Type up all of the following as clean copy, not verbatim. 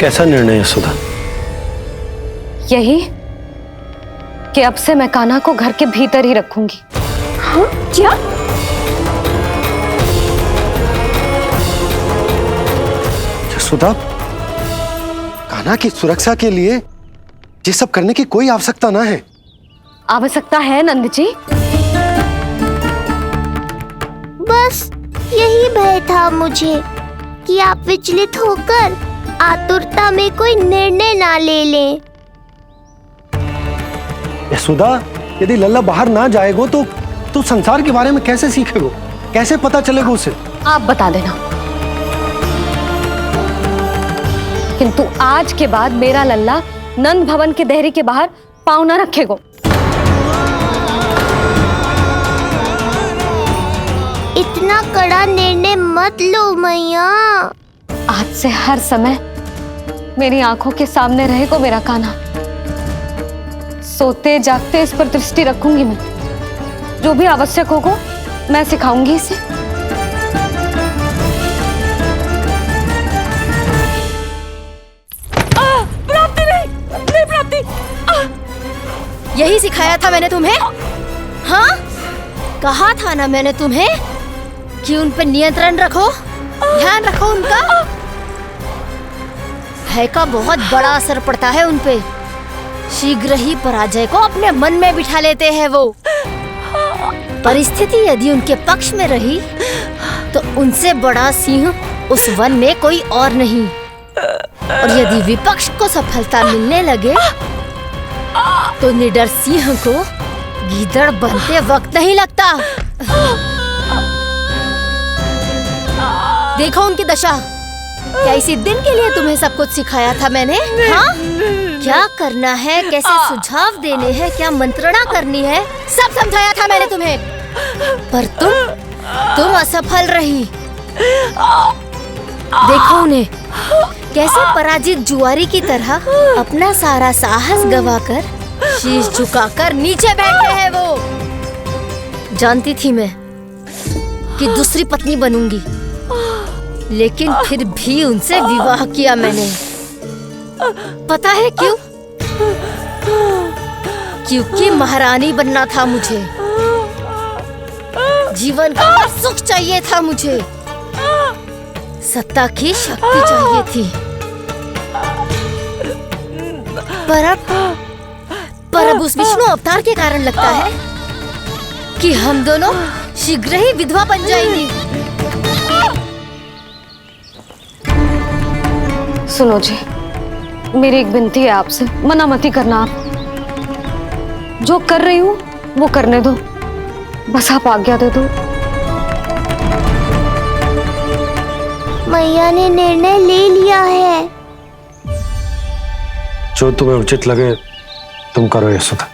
कैसा निर्णय है सुधा? यही कि अब से मैं कान्हा को घर के भीतर ही रखूंगी। हाँ? क्या? सुधा, कान्हा की सुरक्षा के लिए ये सब करने की कोई आवश्यकता ना है। आवश्यकता है नंद जी। बस यही भय था मुझे कि आप विचलित होकर आतुरता में कोई निर्णय ना ले लें। सुधा, यदि लल्ला बाहर ना जाएगो तो संसार के बारे में कैसे सीखेगो? कैसे पता चलेगा उसे? आप बता देना। किंतु आज के बाद मेरा लल्ला नंद भवन के देहरी के बाहर पाँव न रखेगो। इतना कड़ा निर्णय मत लो मैया। आज से हर समय मेरी आंखों के सामने रहेगा मेरा कान्हा। सोते जागते इस पर दृष्टि रखूंगी मैं। जो भी आवश्यक होगा मैं सिखाऊंगी इसे। प्राप्ति नहीं प्राप्ति। यही सिखाया था मैंने तुम्हें। हाँ, कहा था ना मैंने तुम्हें कि उन पर नियंत्रण रखो, ध्यान रखो उनका। भय का बहुत बड़ा असर पड़ता है उन पे। शीघ्र ही पराजय को अपने मन में बिठा लेते हैं वो। परिस्थिति यदि उनके पक्ष में रही तो उनसे बड़ा सिंह उस वन में कोई और नहीं। और यदि विपक्ष को सफलता मिलने लगे तो निडर सिंह को गीदड़ बनते वक्त नहीं लगता। देखो उनकी दशा। क्या इसी दिन के लिए तुम्हें सब कुछ सिखाया था मैंने? हाँ? क्या करना है, कैसे सुझाव देने हैं, क्या मंत्रणा करनी है, सब समझाया था मैंने तुम्हें। पर तुम असफल रही। देखो उन्हें, कैसे पराजित जुआरी की तरह अपना सारा साहस गवाकर शीश झुकाकर नीचे बैठे हैं वो। जानती थी मैं कि दूसरी पत्नी बनूंगी, लेकिन फिर भी उनसे विवाह किया मैंने। पता है क्यों? क्योंकि महारानी बनना था मुझे। जीवन का हर सुख चाहिए था मुझे। सत्ता की शक्ति चाहिए थी। पर अब उस विष्णु अवतार के कारण लगता है कि हम दोनों शीघ्र ही विधवा बन जाएंगी। सुनो जी, मेरी एक विनती है आपसे, मना मत ही करना। आप जो कर रही हूँ वो करने दो, बस आप आज्ञा दे दो। मैया ने निर्णय ले लिया है। जो तुम्हें उचित लगे तुम करो यशोदा।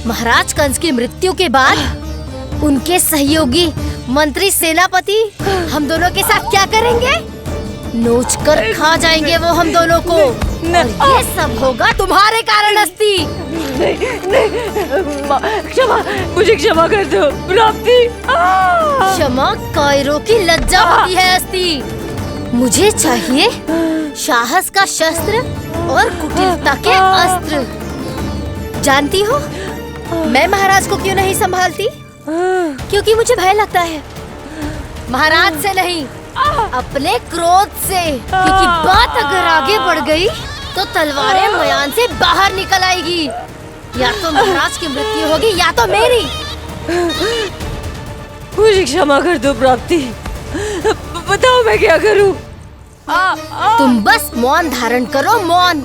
महाराज कंस की मृत्यु के बाद उनके सहयोगी मंत्री सेनापति हम दोनों के साथ क्या करेंगे? नोच कर खा जाएंगे वो हम दोनों को। और ये सब होगा तुम्हारे कारण अस्ति। क्षमा, मुझे क्षमा कर दो प्राप्ति। क्षमा कायरों की लज्जा होती है अस्ति। मुझे चाहिए साहस का शस्त्र और कुटिलता के अस्त्र। जानती हो मैं महाराज को क्यों नहीं संभालती? क्योंकि मुझे भय लगता है। महाराज से नहीं, अपने क्रोध से। क्योंकि बात अगर आगे बढ़ गई तो तलवारें मयान से बाहर निकल आएगी। या तो महाराज की मृत्यु होगी या तो मेरी। मुझे क्षमा कर दो प्राप्ति। बताओ मैं क्या करूं? तुम बस मौन धारण करो, मौन।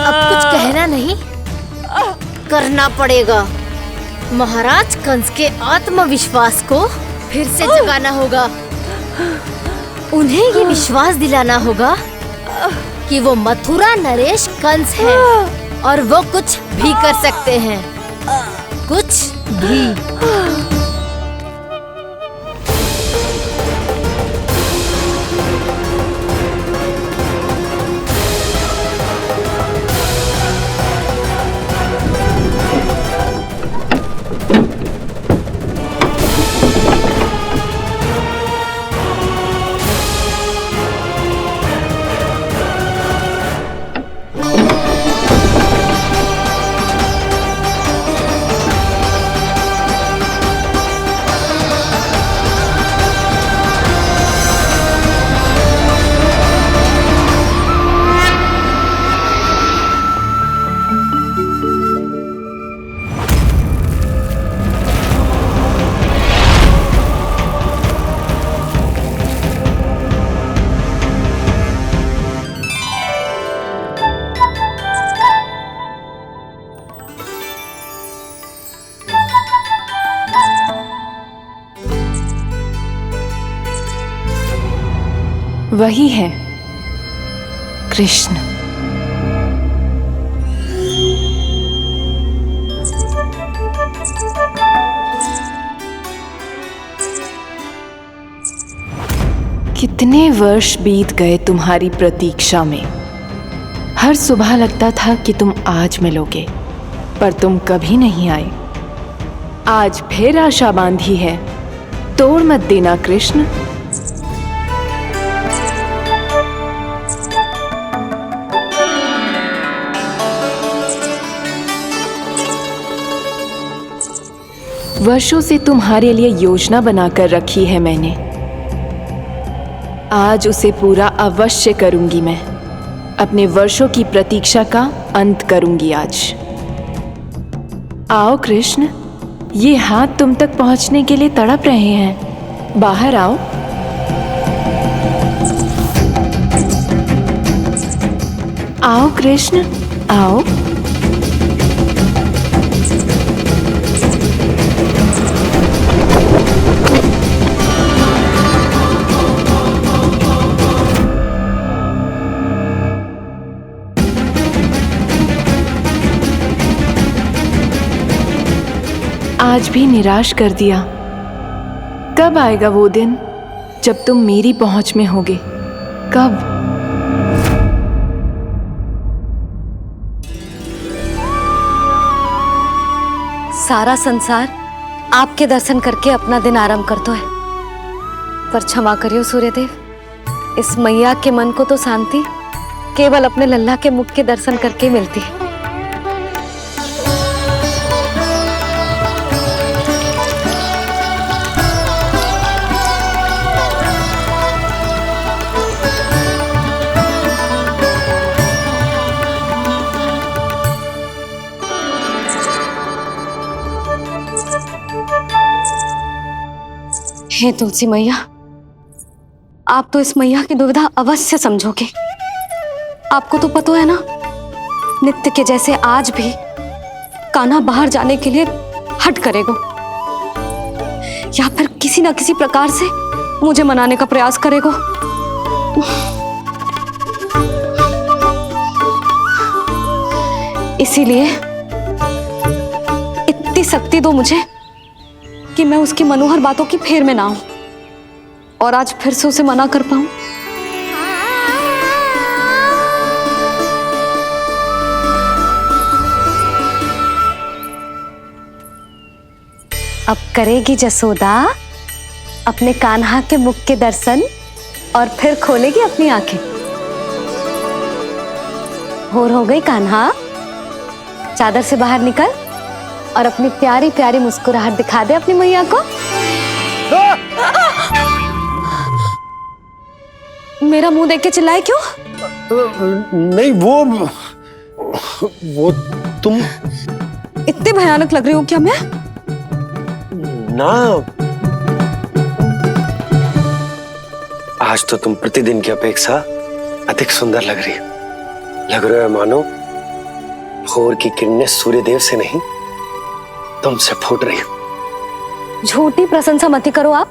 अब कुछ कहना नहीं, करना पड़ेगा। महाराज कंस के आत्मविश्वास को फिर से जगाना होगा। उन्हें ये विश्वास दिलाना होगा कि वो मथुरा नरेश कंस है और वो कुछ भी कर सकते हैं, कुछ भी। वही है कृष्ण। कितने वर्ष बीत गए तुम्हारी प्रतीक्षा में। हर सुबह लगता था कि तुम आज मिलोगे, पर तुम कभी नहीं आए। आज फिर आशा बांधी है, तोड़ मत देना कृष्ण। वर्षों से तुम्हारे लिए योजना बनाकर रखी है मैंने। आज उसे पूरा अवश्य करूंगी मैं। अपने वर्षों की प्रतीक्षा का अंत करूंगी आज। आओ कृष्ण, ये हाथ तुम तक पहुंचने के लिए तड़प रहे हैं। बाहर आओ। आओ कृष्ण, आओ। आज भी निराश कर दिया। कब आएगा वो दिन जब तुम मेरी पहुंच में होगे? कब? सारा संसार आपके दर्शन करके अपना दिन आरंभ करता है, पर क्षमा करियो सूर्यदेव, इस मैया के मन को तो शांति केवल अपने लल्ला के मुख के दर्शन करके मिलती है। हे तुलसी मैया, आप तो इस मैया की दुविधा अवश्य समझोगे। आपको तो पता है ना, नित्य के जैसे आज भी कान्हा बाहर जाने के लिए हट करेगा, या फिर किसी ना किसी प्रकार से मुझे मनाने का प्रयास करेगा। इसीलिए इतनी शक्ति दो मुझे कि मैं उसकी मनोहर बातों की फेर में ना आऊं और आज फिर से उसे मना कर पाऊं। अब करेगी जसोदा अपने कान्हा के मुख के दर्शन और फिर खोलेगी अपनी आंखें। होर हो गई कान्हा, चादर से बाहर निकल और अपनी प्यारी प्यारी मुस्कुराहट दिखा दे अपनी मैया को। मेरा मुंह देख के चिल्लाए क्यों? नहीं, वो तुम इतने भयानक लग रही हो क्या मैं? ना, आज तो तुम प्रतिदिन की अपेक्षा अधिक सुंदर लग रही हो। लग रहा है मानो भोर की किरणें सूर्यदेव से नहीं तुमसे फूट रही हो। झूठी प्रशंसा मत करो आप।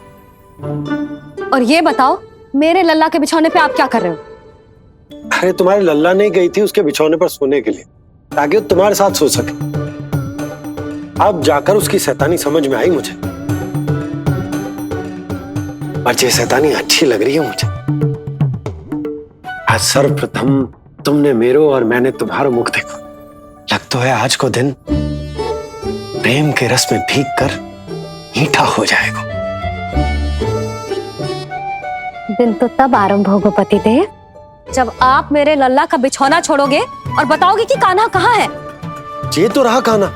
और ये बताओ, मेरे लल्ला के बिछौने पे आप क्या कर रहे हो? अरे तुम्हारे लल्ला नहीं गई थी उसके बिछौने पर सोने के लिए, ताकि वो तुम्हारे साथ सो सके। अब जाकर उसकी शैतानी समझ में आई मुझे, और ये शैतानी अच्छी लग रही है मुझे। आज सर्वप्रथम तुमने मेरो और मैंने तुम्हारा मुख देखो। लग तो है आज को दिन प्रेम के रस में भीग कर मीठा हो जाएगा। दिन तो तब आरंभ होगा पतिदेव, जब आप मेरे लल्ला का बिछौना छोड़ोगे और बताओगे कि कान्हा कहाँ है। ये तो रहा कान्हा,